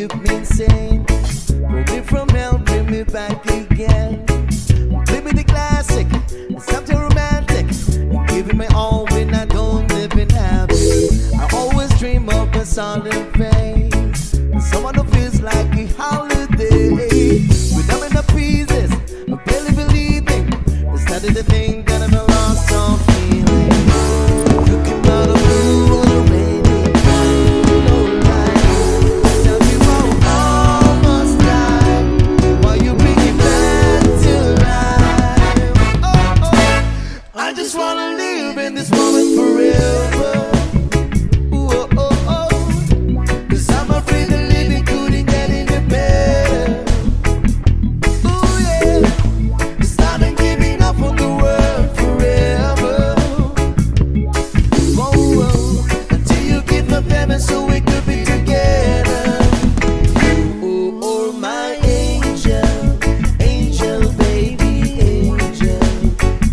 keep me insane. Pull me from hell, bring me back again. Play me the classic, something romantic. Giving my all when I don't live in happy. I always dream of a solid face, someone who feels like a holiday. Without enough pieces, I'm barely believing. It's not the thing that I'm lost on feeling. You came out of blue already. No lie. Tell me why we almost died. Why you bring it back to life? Oh, oh. I just wanna live in this moment forever. Ooh, oh, oh, oh. 'Cause I'm afraid that living couldn't get any better. Ooh, yeah. It's not I'm giving up on the world forever. Whoa, whoa. Until you give my payment so we could be together. Oh, oh, my angel, angel, baby, angel.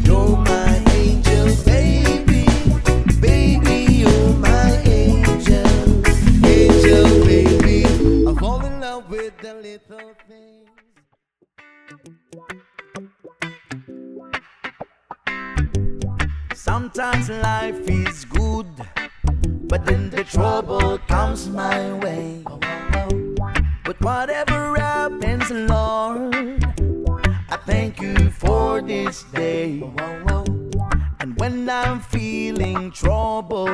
You're my angel, baby, baby, you're my angel, angel, baby. I fall in love with the little things. Sometimes life is good, but then the trouble comes my way. But whatever happens, Lord, I thank you for this day. And when I'm feeling troubled,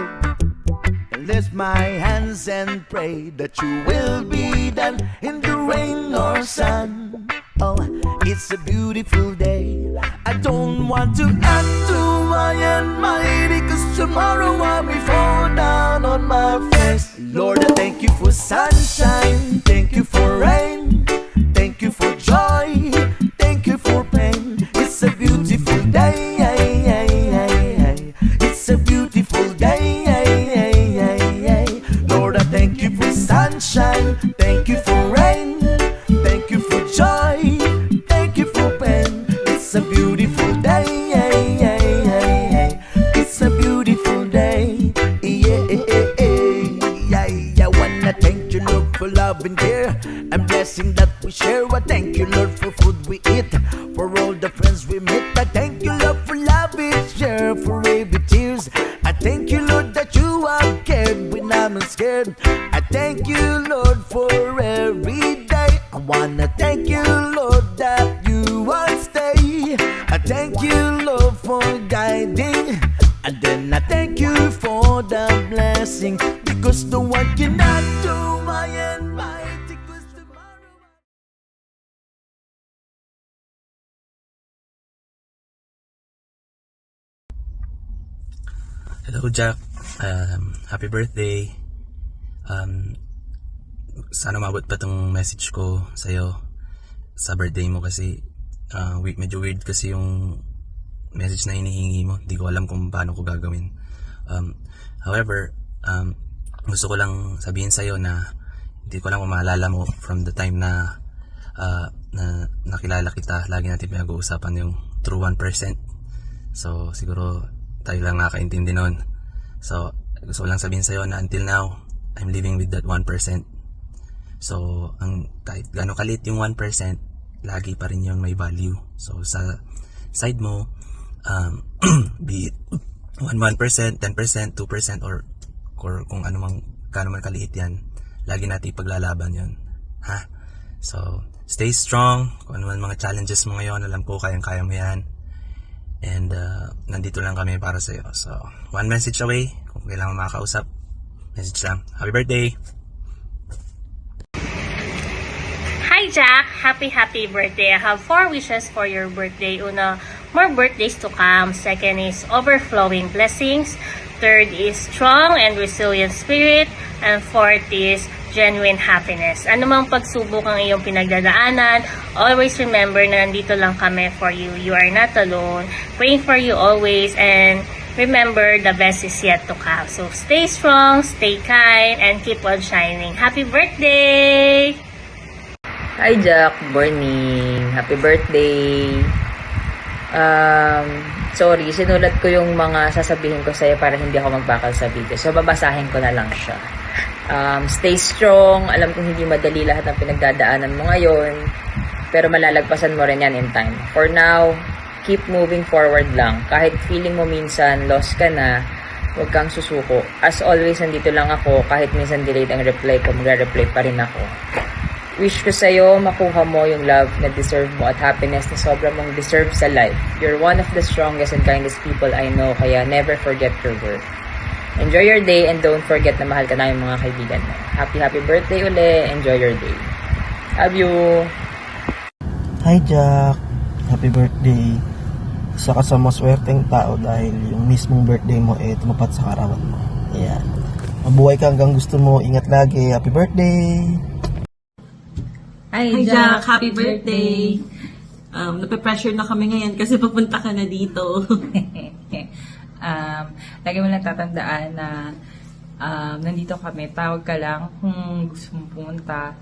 I lift my hands and pray that you will be done in the rain or sun. Oh, it's a beautiful day. I don't want to act too high and mighty, 'cause tomorrow I'll be fall down on my face. Lord, I thank you for sunshine, thank you for rain, thank you for joy, thank you for pain. It's a beautiful day, it's a beautiful day. Lord, I thank you for sunshine, thank you for rain, thank you for joy, thank you for pain. It's a beautiful day, it's a beautiful day. I wanna thank you, Lord, for love and care and blessing that we share. I thank you, Lord, for food we eat, for all the friends we meet. I thank you, Lord, for love we share, for every tears. I thank you, Lord, that you have cared when I'm scared. I thank you, Lord, for every day. I wanna thank you, Lord, that you won't stay. I thank you, Lord, for guiding. And then I thank you for the blessing, because no one cannot do my and mighty, 'cause tomorrow. Hello, Jack. Happy birthday. Sana mabot pa tong message ko sa'yo sa birthday mo, kasi medyo weird kasi yung message na hinihingi mo. Hindi ko alam kung paano ko gagawin. However, gusto ko lang sabihin sa'yo na hindi ko lang kung maalala mo from the time na nakilala kita. Lagi natin pinag-uusapan yung true 1%. So, siguro tayo lang nakakaintindi nun. So, gusto ko lang sabihin sa'yo na until now, I'm living with that 1%. So, kahit gano'ng kalit yung 1%, lagi pa rin yun may value. So, sa side mo, be it 1%, 10%, 2%, or kung ano man, kano man kaliit yan, lagi natin ipaglalaban yun. Ha? So, stay strong. Kung ano man mga challenges mo ngayon, alam ko kayang-kaya mo yan. And nandito lang kami para sa'yo. So, one message away. Kung kailangan makakausap, message lang. Happy birthday! Hi Jack! Happy birthday! I have 4 wishes for your birthday. Una, more birthdays to come. Second is overflowing blessings. Third is strong and resilient spirit. And fourth is genuine happiness. Ano mang pagsubok ang iyong pinagdadaanan, always remember na nandito lang kami for you. You are not alone. Praying for you always, and remember, the best is yet to come. So stay strong, stay kind, and keep on shining. Happy birthday! Hi Jack, morning. Happy birthday. Sorry, sinulat ko yung mga sasabihin ko sa'yo para hindi ako magbakal sa video. So babasahin ko na lang siya. Stay strong. Alam kong hindi madali lahat ng pinagdadaanan mo ngayon, pero malalagpasan mo rin yan in time. For now, keep moving forward lang. Kahit feeling mo minsan lost ka na, huwag kang susuko. As always, nandito lang ako. Kahit minsan delayed ang reply ko, magre-reply pa rin ako. Wish ko sa'yo makuha mo yung love na deserve mo at happiness na sobra mong deserve sa life. You're one of the strongest and kindest people I know, kaya never forget your worth. Enjoy your day and don't forget na mahal ka na yung mga kaibigan mo. Happy birthday uli. Enjoy your day. Love you. Hi Jack, happy birthday. Isa ka sa maswerteng tao dahil yung mismong birthday mo tumapat sa karawan mo. Ayan. Mabuhay ka hanggang gusto mo. Ingat lagi. Happy birthday! Hi Jack, happy birthday! Nape-pressure na kami ngayon kasi papunta ka na dito. Lagi mo lang tatandaan na nandito kami. Tawag ka lang kung gusto mong pumunta.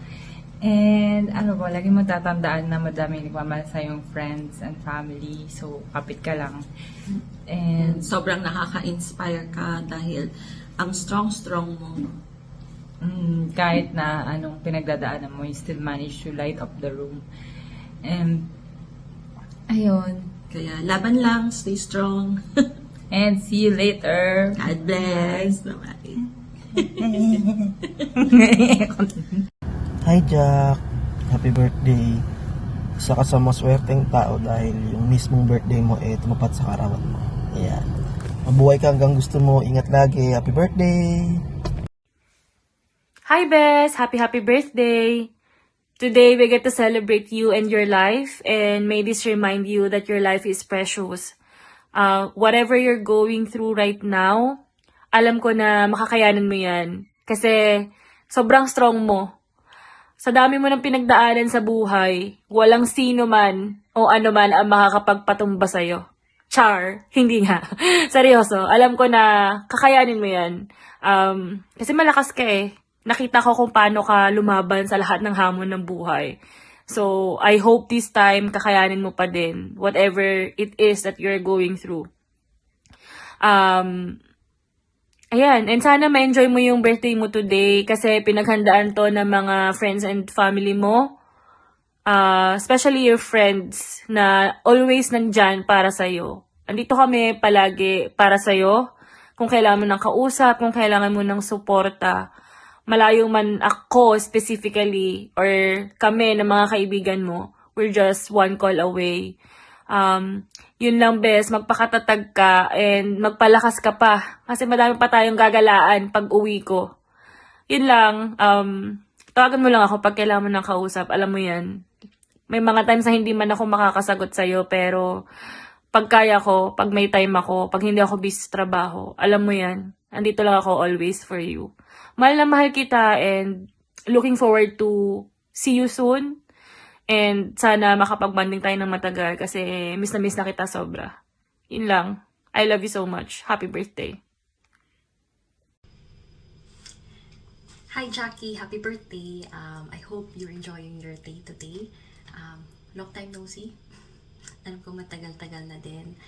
And lagi mo tatandaan na madami nagmamahal sa yung friends and family. So, kapit ka lang. And Sobrang nakaka-inspire ka dahil ang strong mo. kahit na anong pinagdadaanan mo, you still manage to light up the room. And, ayun. Kaya laban lang, stay strong. And see you later. God bless. Bye-bye. Hi Jack, happy birthday. Isa ka sa maswerteng tao dahil yung mismong birthday mo tumapat sa karawan mo. Ayan. Mabuhay ka hanggang gusto mo. Ingat lagi. Happy birthday! Hi, Bess! Happy birthday! Today, we get to celebrate you and your life, and may this remind you that your life is precious. Whatever you're going through right now, alam ko na makakayanan mo yan. Kasi, sobrang strong mo. Sa dami mo ng pinagdaanan sa buhay, walang sino man o ano man ang makakapagpatumba sa'yo. Char, hindi nga. Seryoso, alam ko na kakayanin mo yan. Kasi malakas ka eh. Nakita ko kung paano ka lumaban sa lahat ng hamon ng buhay. So, I hope this time kakayanin mo pa din whatever it is that you're going through. Ayan, and sana ma-enjoy mo yung birthday mo today kasi pinaghandaan to ng mga friends and family mo. Especially your friends na always nandyan para sa'yo. Andito kami palagi para sa'yo. Kung kailangan mo ng kausap, kung kailangan mo ng suporta. Malayo man ako specifically or kami na mga kaibigan mo, we're just one call away. Yun lang bes, magpakatatag ka and magpalakas ka pa. Kasi madami pa tayong gagalaan pag uwi ko. Yun lang, tawagan mo lang ako pag kailangan mo ng kausap. Alam mo yan. May mga times na hindi man ako makakasagot sa'yo, pero pag kaya ko, pag may time ako, pag hindi ako busy sa trabaho, alam mo yan. Andito lang ako always for you. Mahal na mahal kita and looking forward to see you soon. And sana makapag-bonding tayo ng matagal kasi miss na kita sobra. Yun lang. I love you so much. Happy birthday. Hi Jackie, happy birthday. I hope you're enjoying your day today. Long time no see. Alam ko matagal-tagal na din.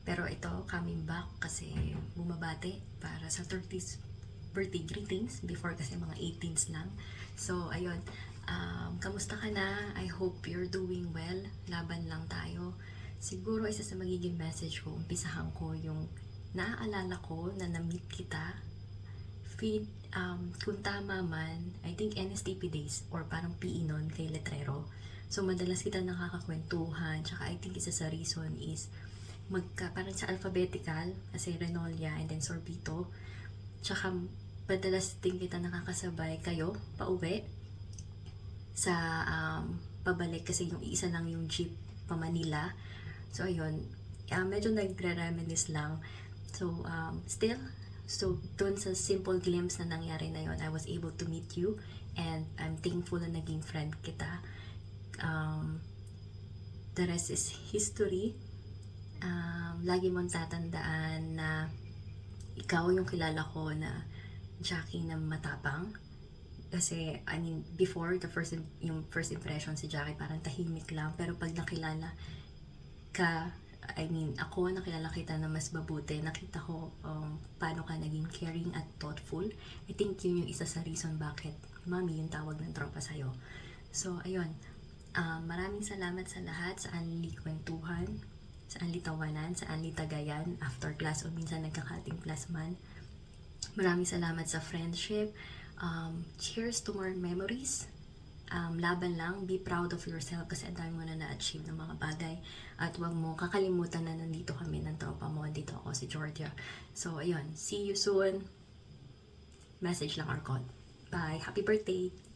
Pero ito, coming back kasi bumabate para sa 30th birthday greetings before kasi mga 18s lang. So, ayun. Kamusta ka na? I hope you're doing well. Laban lang tayo. Siguro isa sa magiging message ko, umpisahan ko yung naaalala ko na na-meet kita. Kung tama man, I think NSTP days or parang PE nun kay Letrero. So, madalas kita nakakakwentuhan. Tsaka I think isa sa reason is parang sa alphabetical, kasi Renolia and then Sorbito. Tsaka, madalas din kita nakakasabay kayo, pauwi, sa pabalik kasi yung isa lang yung jeep pa Manila. So, ayun, medyo nagre-reminisce lang. So, so, dun sa simple glimpse na nangyari na yun, I was able to meet you and I'm thankful na naging friend kita. The rest is history. Lagi mong tatandaan na ikaw yung kilala ko na Jackie na matapang. Kasi, I mean, before, yung first impression si Jackie parang tahimik lang. Pero pag nakilala ka, I mean, ako nakilala kita na mas mabuti. Nakita ko paano ka naging caring at thoughtful. I think yun yung isa sa reason bakit Mami yung tawag ng tropa sa'yo. So, ayun. Maraming salamat sa lahat, sa Anli Kwentuhan, sa Anli Tawanan, sa Anli Tagayan, after class o minsan nagkakating class man. Maraming salamat sa friendship. Cheers to more memories. Laban lang, be proud of yourself kasi ang dami mo na na-achieve ng mga bagay at huwag mo kakalimutan na nandito kami ng tropa mo, dito ako si Georgia. So ayun, see you soon. Message lang or call. Bye, happy birthday!